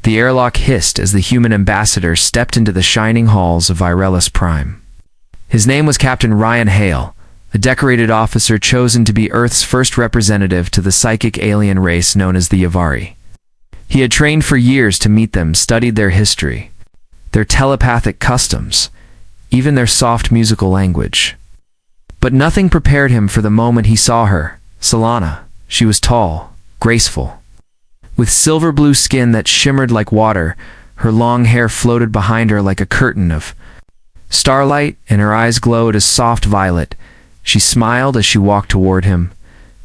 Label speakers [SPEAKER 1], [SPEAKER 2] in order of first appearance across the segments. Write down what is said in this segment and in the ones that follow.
[SPEAKER 1] The airlock hissed as the human ambassador stepped into the shining halls of Virellus Prime. His name was Captain Ryan Hale, a decorated officer chosen to be Earth's first representative to the psychic alien race known as the Yavari. He had trained for years to meet them, studied their history, their telepathic customs, even their soft musical language. But nothing prepared him for the moment he saw her, Solana. She was tall, graceful. With silver blue skin that shimmered like water, her long hair floated behind her like a curtain of starlight, and her eyes glowed a soft violet. She smiled as she walked toward him,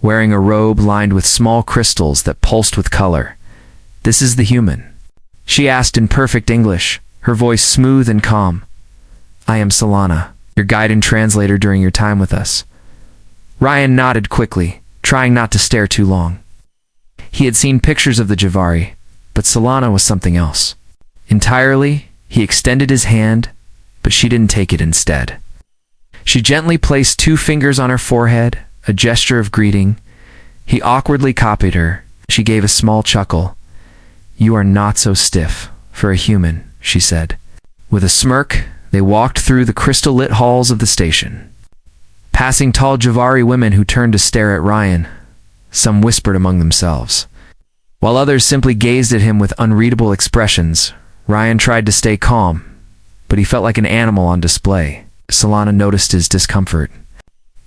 [SPEAKER 1] wearing a robe lined with small crystals that pulsed with color. "This is the human?" she asked in perfect English, her voice smooth and calm. "I am Solana, your guide and translator during your time with us." Ryan nodded quickly, trying not to stare too long. He had seen pictures of the Javari, but Solana was something else. Entirely, he extended his hand, but she didn't take it instead. She gently placed 2 fingers on her forehead, a gesture of greeting. He awkwardly copied her. She gave a small chuckle. "You are not so stiff, for a human," she said. With a smirk, they walked through the crystal-lit halls of the station, passing tall Javari women who turned to stare at Ryan. Some whispered among themselves, while others simply gazed at him with unreadable expressions. Ryan tried to stay calm, but he felt like an animal on display. Solana noticed his discomfort.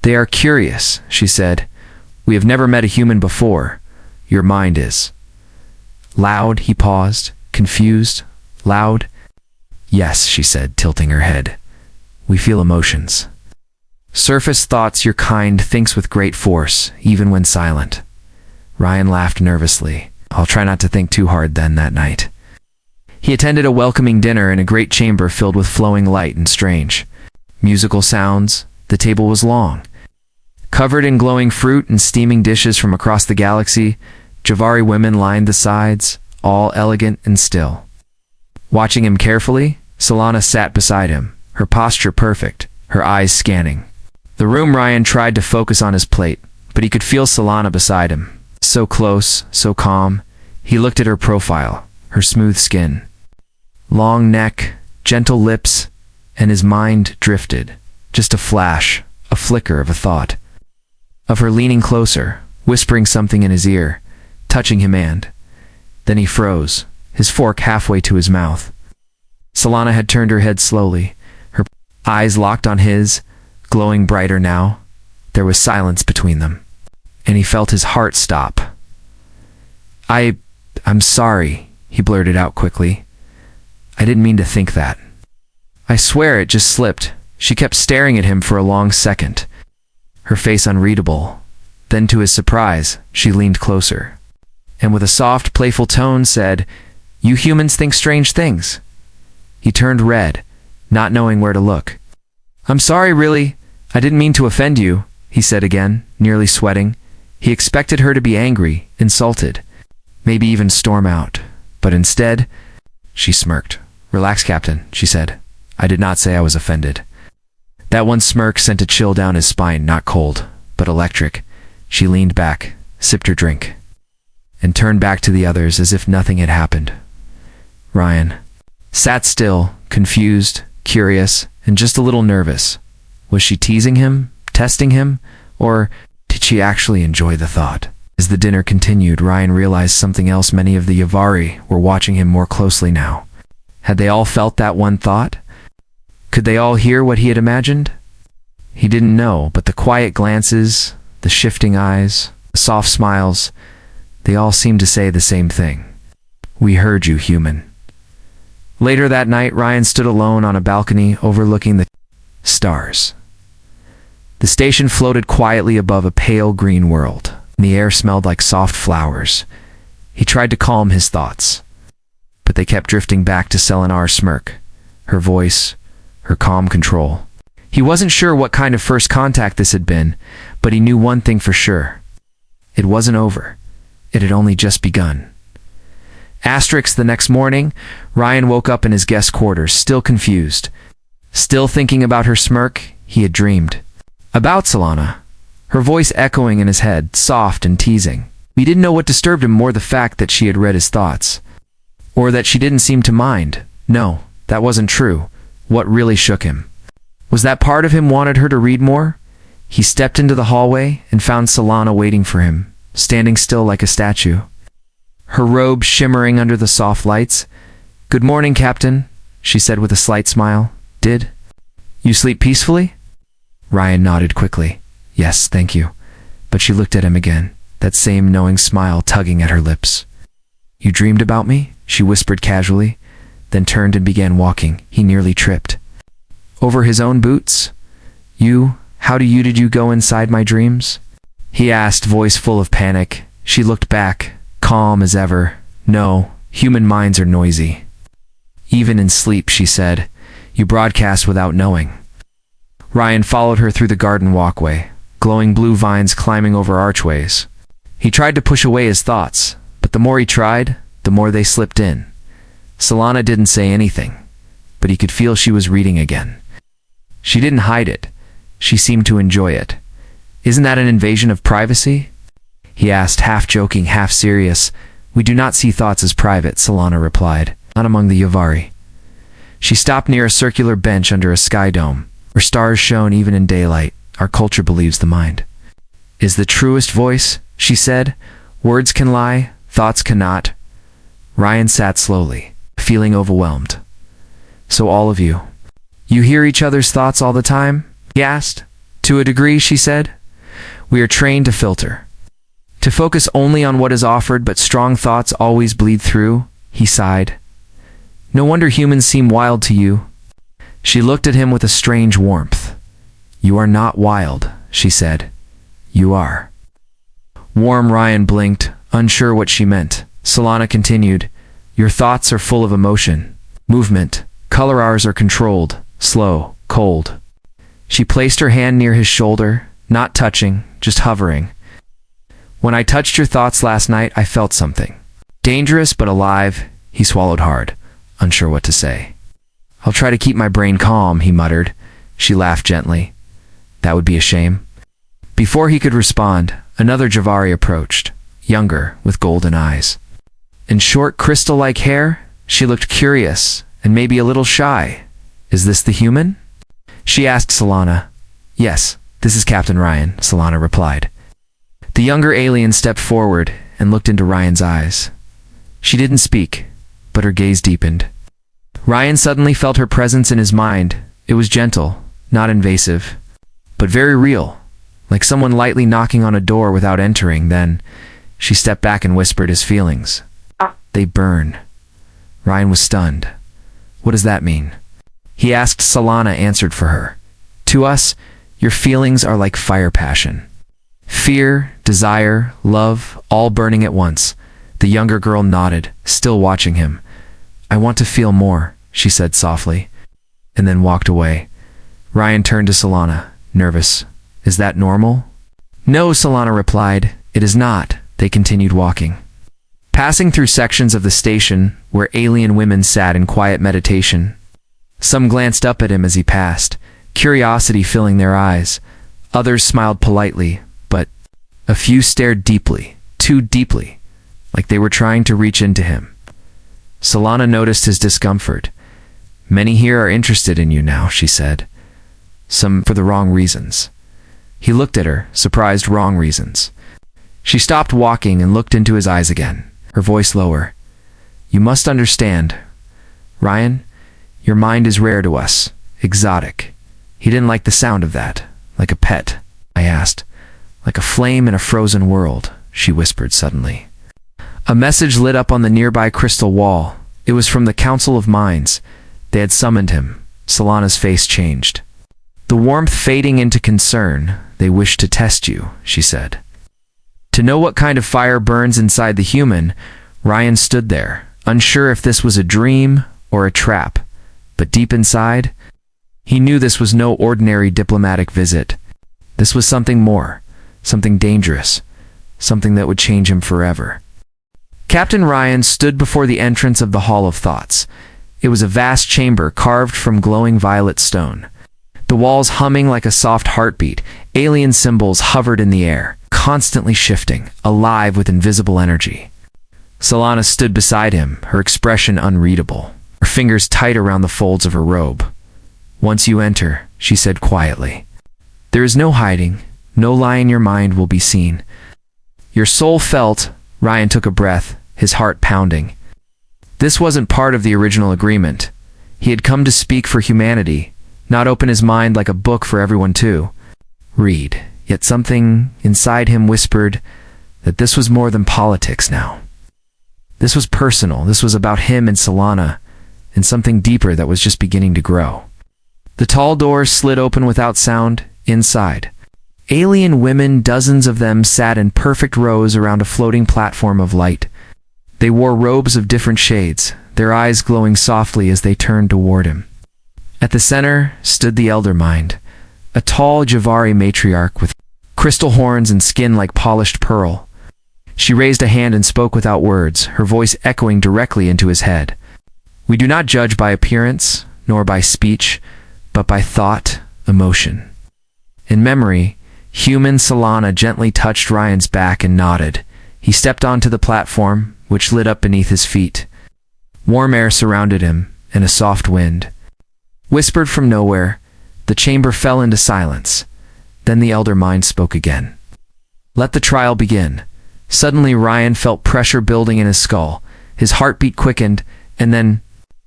[SPEAKER 1] "They are curious," she said. "We have never met a human before. Your mind is." "Loud?" He paused, confused. "Loud?" "Yes," she said, tilting her head. "We feel emotions. Surface thoughts your kind thinks with great force, even when silent." Ryan laughed nervously. "I'll try not to think too hard then that night." He attended a welcoming dinner in a great chamber filled with flowing light and strange musical sounds. The table was long, covered in glowing fruit and steaming dishes from across the galaxy. Javari women lined the sides, all elegant and still. Watching him carefully, Solana sat beside him, her posture perfect, her eyes scanning the room. Ryan tried to focus on his plate, but he could feel Solana beside him. So close, so calm. He looked at her profile, her smooth skin, long neck, gentle lips, and his mind drifted. Just a flash, a flicker of a thought, of her leaning closer, whispering something in his ear, touching him, and then he froze, his fork halfway to his mouth. Solana had turned her head slowly, her eyes locked on his, glowing brighter now. There was silence between them, and he felt his heart stop. I'm sorry," he blurted out quickly. "I didn't mean to think that. I swear it just slipped." She kept staring at him for a long second, her face unreadable. Then, to his surprise, she leaned closer, and with a soft, playful tone said, "You humans think strange things." He turned red, not knowing where to look. "I'm sorry, really. I didn't mean to offend you," he said again, nearly sweating. He expected her to be angry, insulted, maybe even storm out. But instead, she smirked. "Relax, Captain," she said. "I did not say I was offended." That one smirk sent a chill down his spine, not cold, but electric. She leaned back, sipped her drink, and turned back to the others as if nothing had happened. Ryan sat still, confused, curious, and just a little nervous. Was she teasing him, testing him, or did she actually enjoy the thought? As the dinner continued, Ryan realized something else. Many of the Yavari were watching him more closely now. Had they all felt that one thought? Could they all hear what he had imagined? He didn't know, but the quiet glances, the shifting eyes, the soft smiles, they all seemed to say the same thing. "We heard you, human." Later that night, Ryan stood alone on a balcony overlooking the stars. The station floated quietly above a pale green world, and the air smelled like soft flowers. He tried to calm his thoughts, but they kept drifting back to Selenar's smirk, her voice, her calm control. He wasn't sure what kind of first contact this had been, but he knew one thing for sure. It wasn't over. It had only just begun. The next morning, Ryan woke up in his guest quarters, still confused. Still thinking about her smirk, he had dreamed about Solana, her voice echoing in his head, soft and teasing. He didn't know what disturbed him more, the fact that she had read his thoughts, Or that she didn't seem to mind. No, that wasn't true. What really shook him was that part of him wanted her to read more. He stepped into the hallway and found Solana waiting for him, standing still like a statue, her robe shimmering under the soft lights. "Good morning, Captain," she said with a slight smile. "Did you sleep peacefully?" Ryan nodded quickly. "Yes, thank you." But she looked at him again, that same knowing smile tugging at her lips. "You dreamed about me?" she whispered casually, then turned and began walking. He nearly tripped over his own boots. How did you go inside my dreams?" he asked, voice full of panic. She looked back, calm as ever. "No, human minds are noisy. Even in sleep," she said. "You broadcast without knowing." Ryan followed her through the garden walkway, glowing blue vines climbing over archways. He tried to push away his thoughts, but the more he tried, the more they slipped in. Solana didn't say anything, but he could feel she was reading again. She didn't hide it. She seemed to enjoy it. "Isn't that an invasion of privacy?" he asked, half joking, half serious. "We do not see thoughts as private," Solana replied. "Not among the Yavari." She stopped near a circular bench under a sky dome, where stars shone even in daylight. "Our culture believes the mind is the truest voice," she said. "Words can lie, thoughts cannot." Ryan sat slowly, feeling overwhelmed. "So all of you hear each other's thoughts all the time?" he asked. "To a degree," she said. "We are trained to filter, to focus only on what is offered, but strong thoughts always bleed through." He sighed. "No wonder humans seem wild to you." She looked at him with a strange warmth. "You are not wild," she said. "You are warm." Ryan blinked, unsure what she meant. Solana continued, "Your thoughts are full of emotion, movement, color. Ours are controlled, slow, cold." She placed her hand near his shoulder, not touching, just hovering. "When I touched your thoughts last night, I felt something. Dangerous but alive." He swallowed hard, unsure what to say. "I'll try to keep my brain calm," he muttered. She laughed gently. "That would be a shame." Before he could respond, another Javari approached, younger, with golden eyes and short crystal-like hair. She looked curious and maybe a little shy. "Is this the human?" she asked Solana. "Yes, this is Captain Ryan," Solana replied. The younger alien stepped forward and looked into Ryan's eyes. She didn't speak, but her gaze deepened. Ryan suddenly felt her presence in his mind. It was gentle, not invasive, but very real, like someone lightly knocking on a door without entering. Then she stepped back and whispered his feelings. "They burn." Ryan was stunned. "What does that mean?" he asked. Solana answered for her. "To us, your feelings are like fire passion. Fear, desire, love, all burning at once." The younger girl nodded, still watching him. "I want to feel more," she said softly, and then walked away. Ryan turned to Solana, nervous. "Is that normal?" "No," Solana replied. "It is not." They continued walking, passing through sections of the station where alien women sat in quiet meditation. Some glanced up at him as he passed, curiosity filling their eyes. Others smiled politely, but a few stared deeply, too deeply, like they were trying to reach into him. Solana noticed his discomfort. "Many here are interested in you now," she said. "Some for the wrong reasons." He looked at her, surprised. "Wrong reasons?" She stopped walking and looked into his eyes again, her voice lower. "You must understand, Ryan, your mind is rare to us, exotic." He didn't like the sound of that. "Like a pet?" I asked. "Like a flame in a frozen world," she whispered suddenly. A message lit up on the nearby crystal wall. It was from the Council of Minds. They had summoned him. Solana's face changed, the warmth fading into concern. "They wish to test you," she said. "To know what kind of fire burns inside the human." Ryan stood there, unsure if this was a dream or a trap. But deep inside, he knew this was no ordinary diplomatic visit. This was something more, something dangerous, something that would change him forever. Captain Ryan stood before the entrance of the Hall of Thoughts. It was a vast chamber carved from glowing violet stone. The walls humming like a soft heartbeat, alien symbols hovered in the air, constantly shifting, alive with invisible energy. Solana stood beside him, her expression unreadable, her fingers tight around the folds of her robe. "Once you enter," she said quietly, "there is no hiding, no lie in your mind will be seen." Your soul felt. Ryan took a breath, his heart pounding. This wasn't part of the original agreement. He had come to speak for humanity, not open his mind like a book for everyone to read. Yet something inside him whispered that this was more than politics now. This was personal. This was about him and Solana, and something deeper that was just beginning to grow. The tall doors slid open without sound. Inside, alien women, dozens of them, sat in perfect rows around a floating platform of light. They wore robes of different shades, their eyes glowing softly as they turned toward him. At the center stood the Elder Mind, a tall Javari matriarch with crystal horns and skin like polished pearl. She raised a hand and spoke without words, her voice echoing directly into his head. "We do not judge by appearance, nor by speech, but by thought, emotion." In memory, human Solana gently touched Ryan's back and nodded. He stepped onto the platform, which lit up beneath his feet. Warm air surrounded him, and a soft wind whispered from nowhere. The chamber fell into silence. Then the Elder Mind spoke again. "Let the trial begin." Suddenly Ryan felt pressure building in his skull. His heartbeat quickened, and then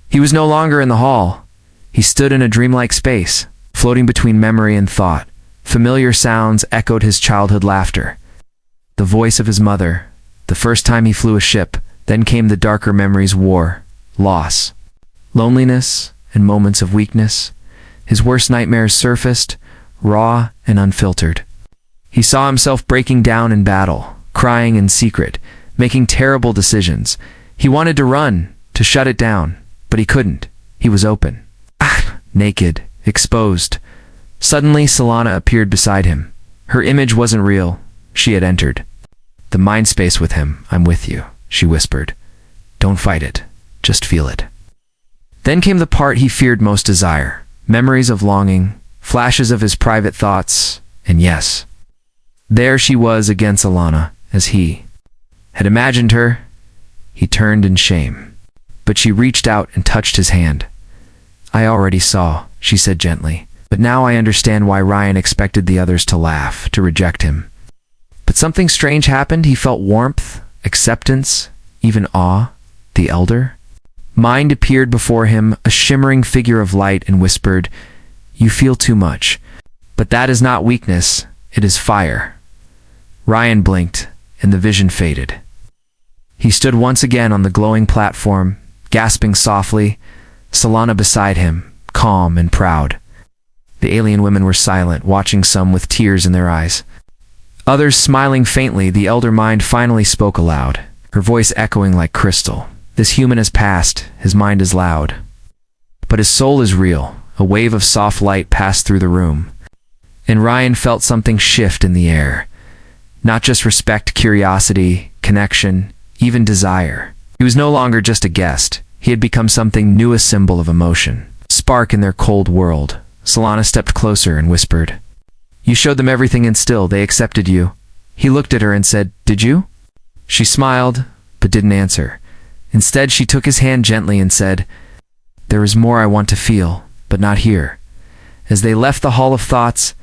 [SPEAKER 1] he was no longer in the hall. He stood in a dreamlike space, floating between memory and thought. Familiar sounds echoed his childhood laughter. The voice of his mother, the first time he flew a ship. Then came the darker memories: war, loss, loneliness, and moments of weakness. His worst nightmares surfaced, raw and unfiltered. He saw himself breaking down in battle, crying in secret, making terrible decisions. He wanted to run, to shut it down, but he couldn't. He was open. Naked, exposed. Suddenly Solana appeared beside him. Her image wasn't real. She had entered the mind space with him. "I'm with you," she whispered. "Don't fight it. Just feel it." Then came the part he feared most: desire. Memories of longing, flashes of his private thoughts, and yes, there she was again, Solana, as he had imagined her. He turned in shame, but she reached out and touched his hand. "I already saw," she said gently, "but now I understand why Ryan expected the others to laugh, to reject him." But something strange happened. He felt warmth, acceptance, even awe. The Elder Mind appeared before him, a shimmering figure of light, and whispered, "You feel too much. But that is not weakness, it is fire." Ryan blinked, and the vision faded. He stood once again on the glowing platform, gasping softly, Solana beside him, calm and proud. The alien women were silent, watching, some with tears in their eyes, others smiling faintly. The Elder Mind finally spoke aloud, her voice echoing like crystal. "This human has passed, his mind is loud, but his soul is real." A wave of soft light passed through the room, and Ryan felt something shift in the air. Not just respect, curiosity, connection, even desire. He was no longer just a guest. He had become something new, a symbol of emotion. Spark in their cold world. Solana stepped closer and whispered, "You showed them everything, and still they accepted you." He looked at her and said, "Did you?" She smiled, but didn't answer. Instead, she took his hand gently and said, "There is more I want to feel, but not here." As they left the Hall of Thoughts,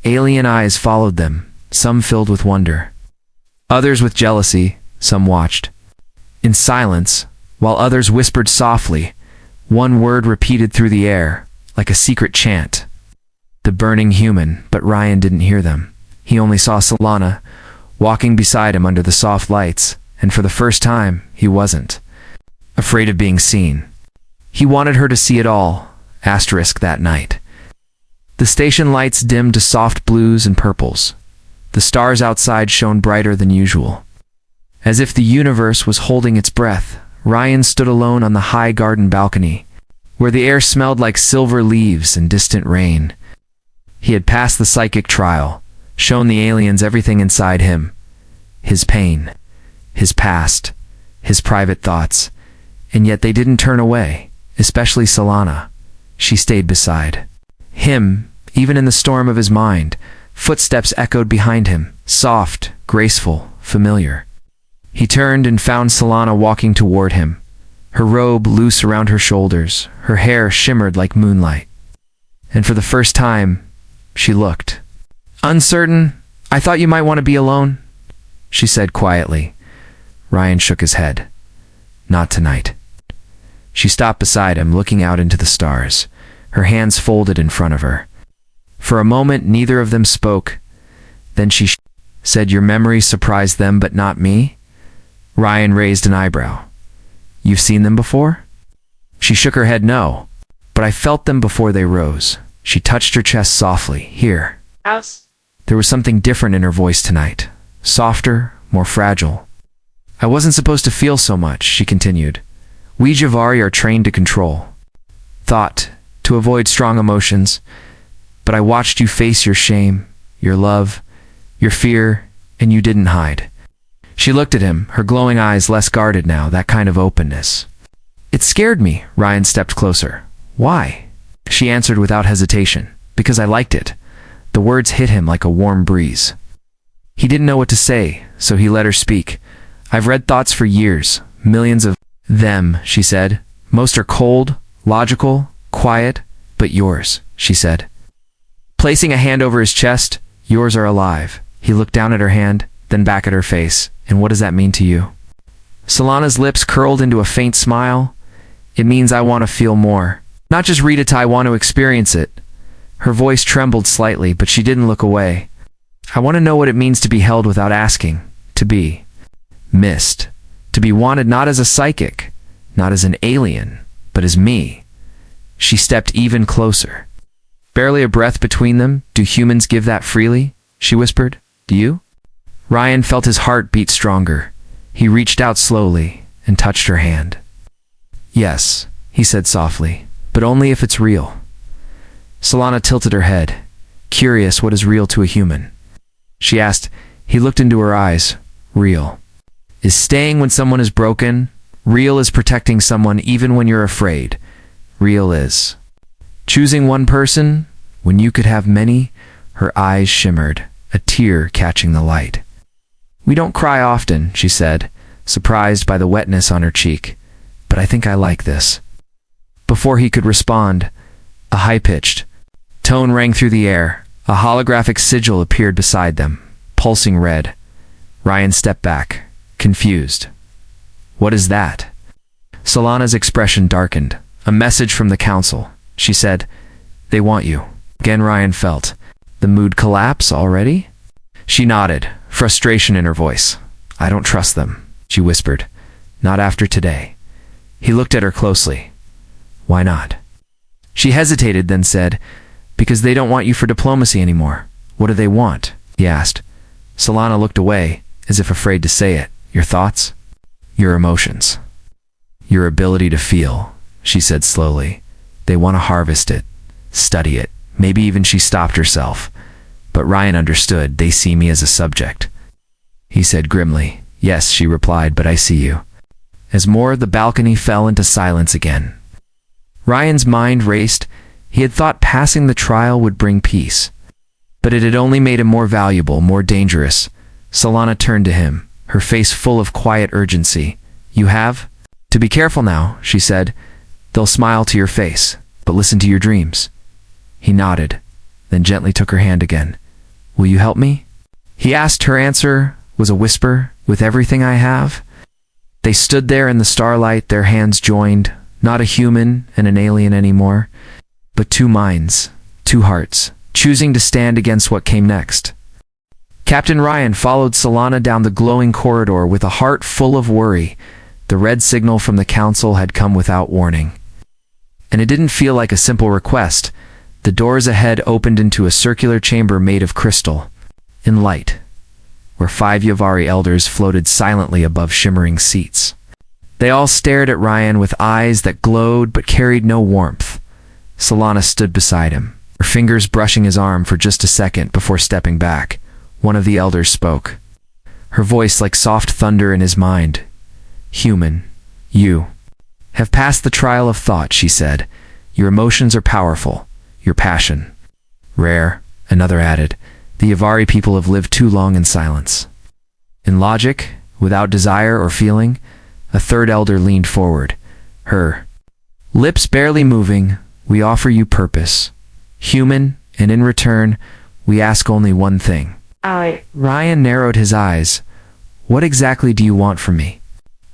[SPEAKER 1] alien eyes followed them, some filled with wonder, others with jealousy. Some watched in silence, while others whispered softly. One word repeated through the air, like a secret chant: "The burning human." But Ryan didn't hear them. He only saw Solana, walking beside him under the soft lights, and for the first time, he wasn't afraid of being seen. He wanted her to see it all. That night, the station lights dimmed to soft blues and purples. The stars outside shone brighter than usual. As if the universe was holding its breath, Ryan stood alone on the high garden balcony, where the air smelled like silver leaves and distant rain. He had passed the psychic trial, shown the aliens everything inside him: his pain, his past, his private thoughts, and yet they didn't turn away, especially Solana. She stayed beside him, even in the storm of his mind. Footsteps echoed behind him, soft, graceful, familiar. He turned and found Solana walking toward him, her robe loose around her shoulders, her hair shimmered like moonlight. And for the first time, she looked uncertain. "I thought you might want to be alone," she said quietly. Ryan shook his head. "Not tonight." She stopped beside him, looking out into the stars, her hands folded in front of her. For a moment, neither of them spoke. Then she said, "Your memory surprised them, but not me?" Ryan raised an eyebrow. "You've seen them before?" She shook her head. "No, but I felt them before they rose." She touched her chest softly. "Here."
[SPEAKER 2] House.
[SPEAKER 1] There was something different in her voice tonight. Softer, more fragile. "I wasn't supposed to feel so much," she continued. "We Javari are trained to control thought, to avoid strong emotions. But I watched you face your shame, your love, your fear, and you didn't hide." She looked at him, her glowing eyes less guarded now, that kind of openness. "It scared me." Ryan stepped closer. "Why?" She answered without hesitation. "Because I liked it." The words hit him like a warm breeze. He didn't know what to say, so he let her speak. "I've read thoughts for years, millions of them," she said. "Most are cold, logical, quiet, but yours," she said. Placing a hand over his chest, "Yours are alive." He looked down at her hand, then back at her face. "And what does that mean to you?" Solana's lips curled into a faint smile. "It means I want to feel more. Not just read it, I want to experience it." Her voice trembled slightly, but she didn't look away. "I want to know what it means to be held without asking, to be missed, to be wanted not as a psychic, not as an alien, but as me." She stepped even closer. Barely a breath between them. "Do humans give that freely?" she whispered. "Do you?" Ryan felt his heart beat stronger. He reached out slowly and touched her hand. "Yes," he said softly, "but only if it's real." Solana tilted her head, curious what is real to a human. She asked. He looked into her eyes. "Real is staying when someone is broken. Real is protecting someone even when you're afraid. Real is choosing one person when you could have many." Her eyes shimmered, a tear catching the light. "We don't cry often," she said, surprised by the wetness on her cheek. "But I think I like this." Before he could respond, a high-pitched tone rang through the air. A holographic sigil appeared beside them, pulsing red. Ryan stepped back, confused. "What is that?" Solana's expression darkened. "A message from the council," she said. "They want you." Again Ryan felt the mood collapse already. She nodded, frustration in her voice. "I don't trust them," she whispered. "Not after today." He looked at her closely. "Why not?" She hesitated, then said, "Because they don't want you for diplomacy anymore." "What do they want?" he asked. Solana looked away, as if afraid to say it. "Your thoughts?" "Your emotions. Your ability to feel," she said slowly. "They want to harvest it, study it." Maybe even she stopped herself. But Ryan understood. "They see me as a subject," he said grimly. "Yes," she replied, "but I see you." As more, the balcony fell into silence again. Ryan's mind raced. He had thought passing the trial would bring peace. But it had only made him more valuable, more dangerous. Solana turned to him, her face full of quiet urgency. "You have to be careful now," she said. "They'll smile to your face, but listen to your dreams." He nodded, then gently took her hand again. "Will you help me?" he asked. Her answer was a whisper. "With everything I have." They stood there in the starlight, their hands joined, not a human and an alien anymore, but two minds, two hearts, choosing to stand against what came next. Captain Ryan followed Solana down the glowing corridor with a heart full of worry. The red signal from the council had come without warning. And it didn't feel like a simple request. The doors ahead opened into a circular chamber made of crystal, in light, where 5 Javari elders floated silently above shimmering seats. They all stared at Ryan with eyes that glowed but carried no warmth. Solana stood beside him, her fingers brushing his arm for just a second before stepping back. One of the elders spoke, her voice like soft thunder in his mind. "Human, you have passed the trial of thought," she said. "Your emotions are powerful. Your passion rare." Another added, "The Javari people have lived too long in silence. In logic, without desire or feeling. A third elder leaned forward, her lips barely moving. We offer you purpose, human, and in return, we ask only one thing. Ryan narrowed his eyes. What exactly do you want from me?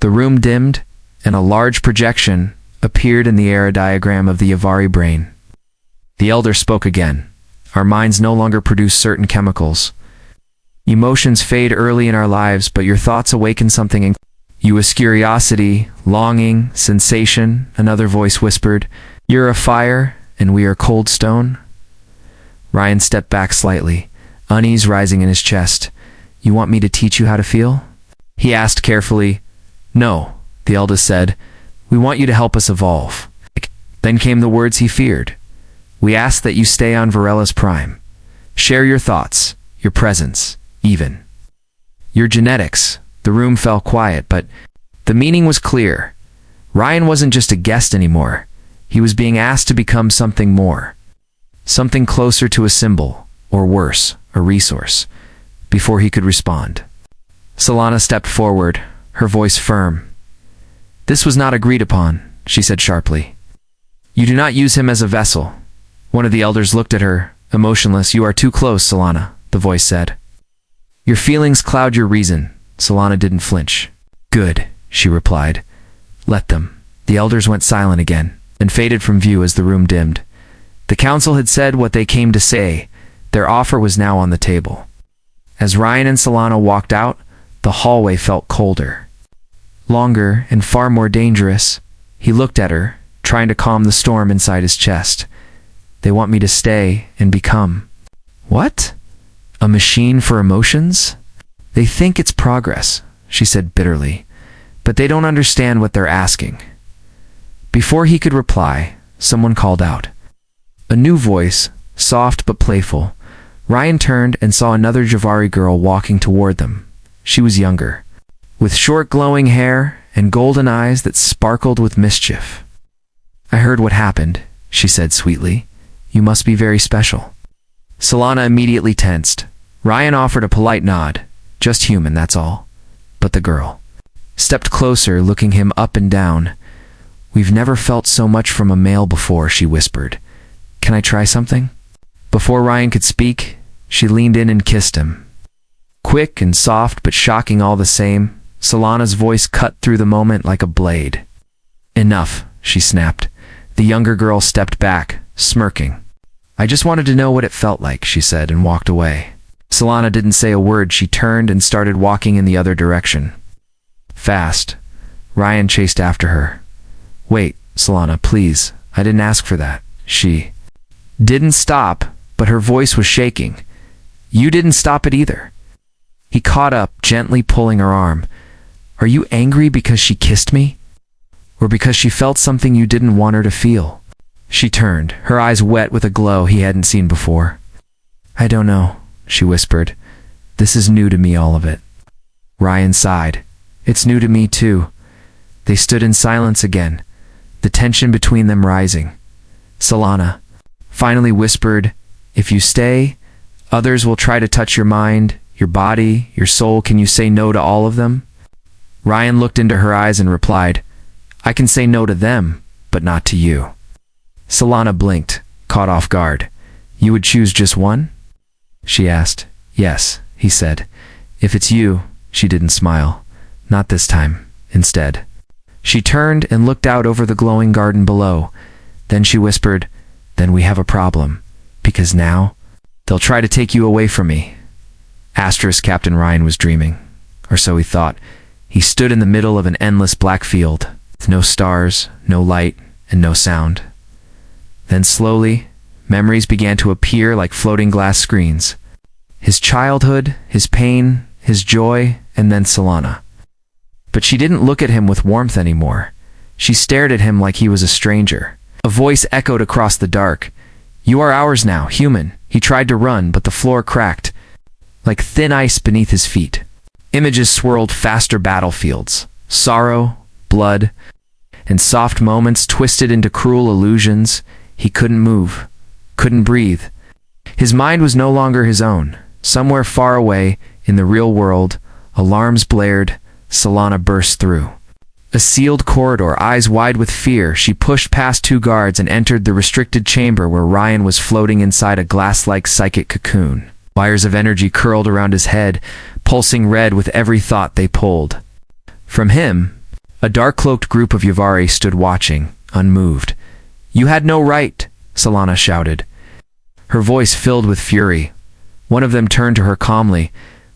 [SPEAKER 1] The room dimmed, and a large projection appeared in the era diagram of the Yavari brain. The elder spoke again. Our minds no longer produce certain chemicals. Emotions fade early in our lives, but your thoughts awaken something in you as curiosity, longing, sensation. Another voice whispered, You're a fire, and we are cold stone. Ryan stepped back slightly, unease rising in his chest. You want me to teach you how to feel? He asked carefully. No, the eldest said. We want you to help us evolve. Then came the words he feared. We ask that you stay on Varela's prime. Share your thoughts, your presence, even your genetics. The room fell quiet, but the meaning was clear. Ryan wasn't just a guest anymore. He was being asked to become something more. Something closer to a symbol, or worse, a resource. Before he could respond, Solana stepped forward, her voice firm. This was not agreed upon, she said sharply. You do not use him as a vessel. One of the elders looked at her, emotionless. You are too close, Solana, the voice said. Your feelings cloud your reason. Solana didn't flinch. Good, she replied. Let them. The elders went silent again, and faded from view as the room dimmed. The council had said what they came to say. Their offer was now on the table. As Ryan and Solana walked out, the hallway felt colder. Longer and far more dangerous. He looked at her, trying to calm the storm inside his chest. They want me to stay and become. What? A machine for emotions? They think it's progress, she said bitterly, but they don't understand what they're asking. Before he could reply, someone called out. A new voice, soft but playful. Ryan turned and saw another Javari girl walking toward them. She was younger, with short glowing hair and golden eyes that sparkled with mischief. I heard what happened, she said sweetly. You must be very special. Solana immediately tensed. Ryan offered a polite nod. Just human, that's all. But the girl stepped closer, looking him up and down. We've never felt so much from a male before, she whispered. Can I try something? Before Ryan could speak, she leaned in and kissed him. Quick and soft, but shocking all the same, Solana's voice cut through the moment like a blade. Enough, she snapped. The younger girl stepped back, smirking. I just wanted to know what it felt like, she said, and walked away. Solana didn't say a word. She turned and started walking in the other direction. Fast. Ryan chased after her. Wait, Solana, please. I didn't ask for that. She didn't stop, but her voice was shaking. You didn't stop it either. He caught up, gently pulling her arm. Are you angry because she kissed me? Or because she felt something you didn't want her to feel? She turned, her eyes wet with a glow he hadn't seen before. I don't know, she whispered. This is new to me, all of it. Ryan sighed. It's new to me too. They stood in silence again, the tension between them rising. Solana finally whispered, if you stay, others will try to touch your mind, your body, your soul. Can you say no to all of them? Ryan looked into her eyes and replied, I can say no to them, but not to you. Solana blinked, caught off guard. You would choose just one? She asked. Yes, he said. If it's you, she didn't smile. Not this time. Instead, she turned and looked out over the glowing garden below. Then she whispered, then we have a problem, because now they'll try to take you away from me. Asterisk Captain Ryan was dreaming, or so he thought. He stood in the middle of an endless black field, with no stars, no light, and no sound. Then slowly, memories began to appear like floating glass screens. His childhood, his pain, his joy, and then Solana. But she didn't look at him with warmth anymore. She stared at him like he was a stranger. A voice echoed across the dark. You are ours now, human. He tried to run, but the floor cracked, like thin ice beneath his feet. Images swirled faster, battlefields, sorrow, blood, and soft moments twisted into cruel illusions. He couldn't move, couldn't breathe. His mind was no longer his own. Somewhere far away, in the real world, alarms blared, Solana burst through. A sealed corridor, eyes wide with fear, she pushed past 2 guards and entered the restricted chamber where Ryan was floating inside a glass-like psychic cocoon. Wires of energy curled around his head, pulsing red with every thought they pulled. From him, a dark-cloaked group of Yavari stood watching, unmoved. "You had no right," Solana shouted. Her voice filled with fury. One of them turned to her calmly.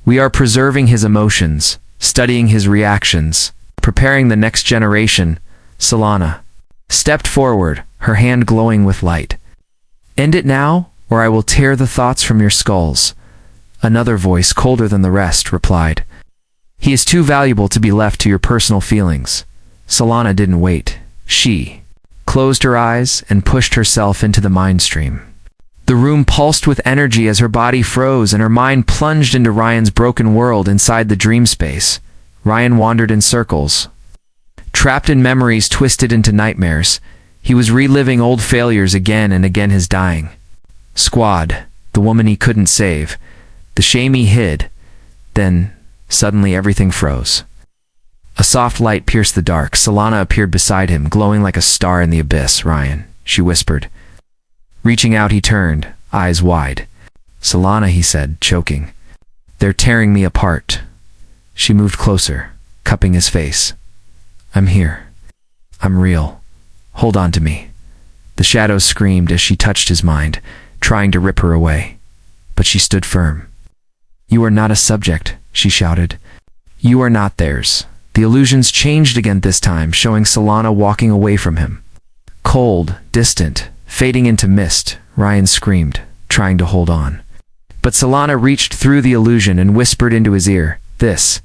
[SPEAKER 1] "We are preserving his emotions, studying his reactions, preparing the next generation." Solana stepped forward, her hand glowing with light. "End it now, or I will tear the thoughts from your skulls." Another voice, colder than the rest, replied, "He is too valuable to be left to your personal feelings." Solana didn't wait. She closed her eyes and pushed herself into the mind stream. The room pulsed with energy as her body froze and her mind plunged into Ryan's broken world inside the dream space. Ryan wandered in circles, trapped in memories twisted into nightmares. He was reliving old failures again and again, his dying squad, the woman he couldn't save, the shame he hid. Then, suddenly everything froze. A soft light pierced the dark. Solana appeared beside him, glowing like a star in the abyss. "Ryan," she whispered. Reaching out, he turned, eyes wide. "Solana," he said, choking. "They're tearing me apart." She moved closer, cupping his face. "I'm here. I'm real. Hold on to me." The shadows screamed as she touched his mind, trying to rip her away. But she stood firm. "You are not a subject," she shouted. "You are not theirs." The illusions changed again this time, showing Solana walking away from him. Cold, distant, fading into mist, Ryan screamed, trying to hold on. But Solana reached through the illusion and whispered into his ear, "This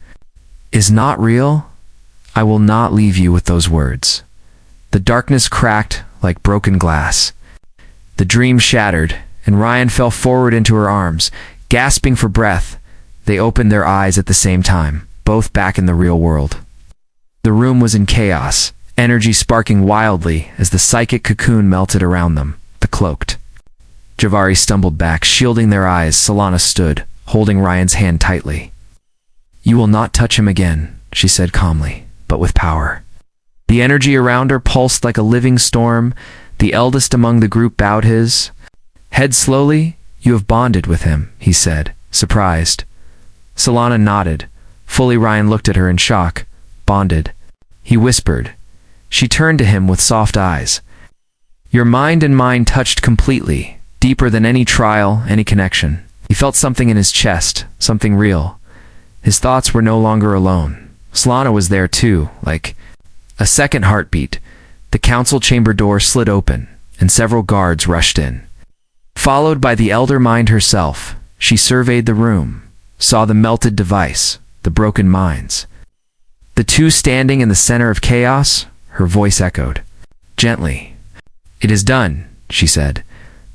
[SPEAKER 1] is not real. I will not leave you with those words." The darkness cracked like broken glass. The dream shattered, and Ryan fell forward into her arms, gasping for breath. They opened their eyes at the same time, both back in the real world. The room was in chaos, energy sparking wildly as the psychic cocoon melted around them, the cloaked Javari stumbled back, shielding their eyes. Solana stood, holding Ryan's hand tightly. "You will not touch him again," she said calmly, but with power. The energy around her pulsed like a living storm. The eldest among the group bowed his head slowly. "You have bonded with him," he said, surprised. Solana nodded. Fully, Ryan looked at her in shock. "Bonded?" he whispered. She turned to him with soft eyes. "Your mind and mine touched completely, deeper than any trial, any connection." He felt something in his chest, something real. His thoughts were no longer alone. Solana was there too, like a second heartbeat. The council chamber door slid open, and several guards rushed in. Followed by the elder mind herself, she surveyed the room, saw the melted device, the broken minds. The two standing in the center of chaos, her voice echoed. Gently. "It is done," she said.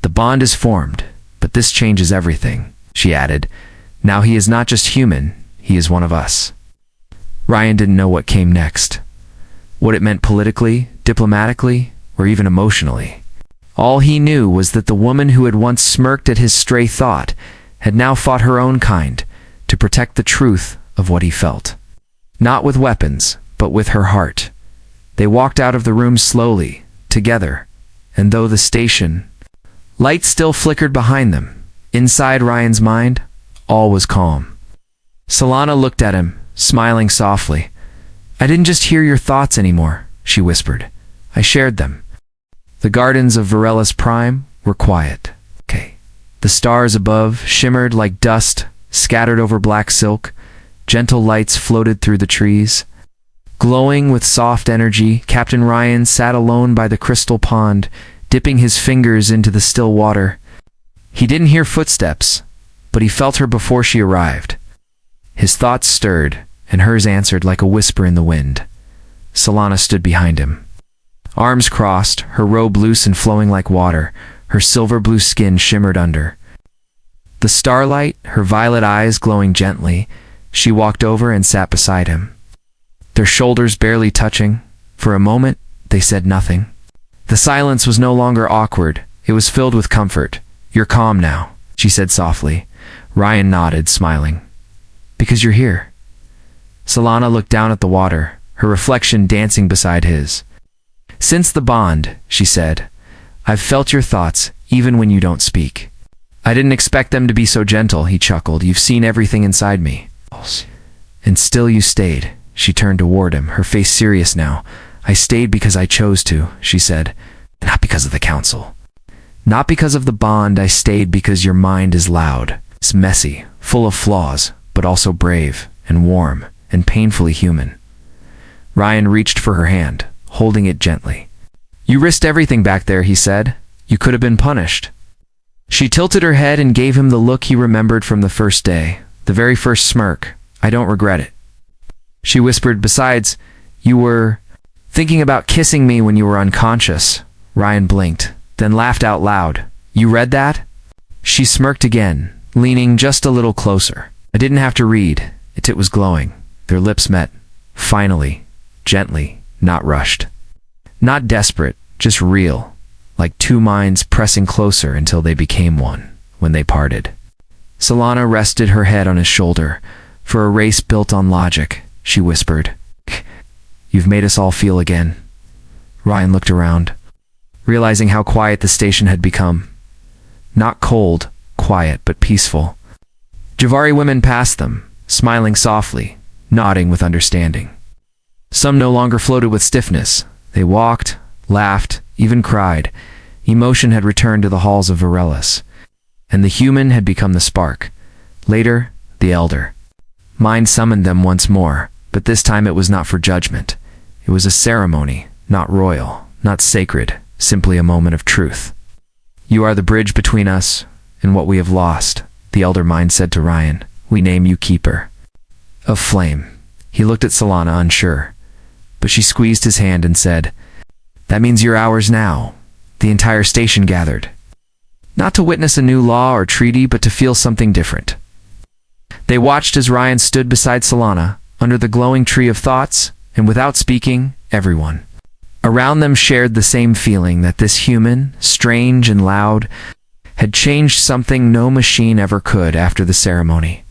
[SPEAKER 1] "The bond is formed, but this changes everything," she added. "Now he is not just human, he is one of us." Ryan didn't know what came next, what it meant politically, diplomatically, or even emotionally. All he knew was that the woman who had once smirked at his stray thought had now fought her own kind to protect the truth of what he felt. Not with weapons, but with her heart. They walked out of the room slowly, together, and though the station lights still flickered behind them, inside Ryan's mind, all was calm. Solana looked at him, smiling softly. "I didn't just hear your thoughts anymore," she whispered. "I shared them." The gardens of Varellus Prime were quiet. The stars above shimmered like dust scattered over black silk. Gentle lights floated through the trees. Glowing with soft energy, Captain Ryan sat alone by the crystal pond, dipping his fingers into the still water. He didn't hear footsteps, but he felt her before she arrived. His thoughts stirred, and hers answered like a whisper in the wind. Solana stood behind him. Arms crossed, her robe loose and flowing like water, her silver blue skin shimmered under the starlight, her violet eyes glowing gently. She walked over and sat beside him, their shoulders barely touching. For a moment, they said nothing. The silence was no longer awkward, it was filled with comfort. "You're calm now," she said softly. Ryan nodded, smiling. "Because you're here." Solana looked down at the water, her reflection dancing beside his. "Since the bond," she said, "I've felt your thoughts, even when you don't speak." "I didn't expect them to be so gentle," he chuckled. "You've seen everything inside me." "And still you stayed." She turned toward him, her face serious now. "I stayed because I chose to," she said. "Not because of the council. Not because of the bond. I stayed because your mind is loud. It's messy, full of flaws, but also brave and warm and painfully human." Ryan reached for her hand, holding it gently. "You risked everything back there," he said. "You could have been punished." She tilted her head and gave him the look he remembered from the first day, the very first smirk. "I don't regret it." She whispered, "Besides, you were thinking about kissing me when you were unconscious." Ryan blinked, then laughed out loud. "You read that?" She smirked again, leaning just a little closer. "I didn't have to read. It was glowing." Their lips met, finally, gently, not rushed. Not desperate, just real, like two minds pressing closer until they became one, when they parted. Solana rested her head on his shoulder. "For a race built on logic," she whispered. "You've made us all feel again." Ryan looked around, realizing how quiet the station had become. Not cold, quiet, but peaceful. Javari women passed them, smiling softly, nodding with understanding. Some no longer floated with stiffness. They walked, laughed, even cried. Emotion had returned to the halls of Virelis, and the human had become the spark. Later, the elder. Mind summoned them once more, but this time it was not for judgment. It was a ceremony, not royal, not sacred, simply a moment of truth. "You are the bridge between us and what we have lost," the elder mind said to Ryan. "We name you Keeper of Flame." He looked at Solana, unsure, but she squeezed his hand and said, "That means you're ours now." The entire station gathered, not to witness a new law or treaty, but to feel something different. They watched as Ryan stood beside Solana, under the glowing tree of thoughts, and without speaking, everyone around them shared the same feeling that this human, strange and loud, had changed something no machine ever could after the ceremony.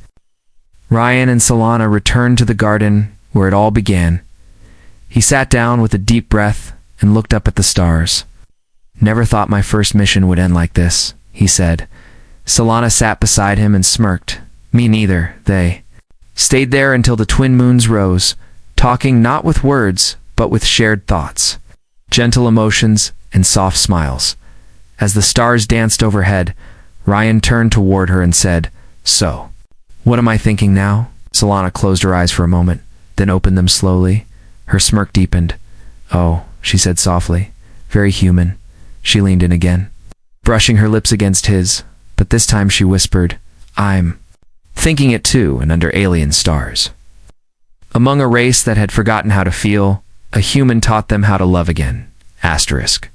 [SPEAKER 1] Ryan and Solana returned to the garden where it all began. He sat down with a deep breath and looked up at the stars. "Never thought my first mission would end like this," he said. Solana sat beside him and smirked. "Me neither." They stayed there until the twin moons rose, talking not with words, but with shared thoughts, gentle emotions, and soft smiles. As the stars danced overhead, Ryan turned toward her and said, "So, what am I thinking now?" Solana closed her eyes for a moment, then opened them slowly. Her smirk deepened. "Oh," she said softly, "very human." She leaned in again, brushing her lips against his, but this time she whispered, "I'm thinking it too, and under alien stars." Among a race that had forgotten how to feel, a human taught them how to love again. Asterisk.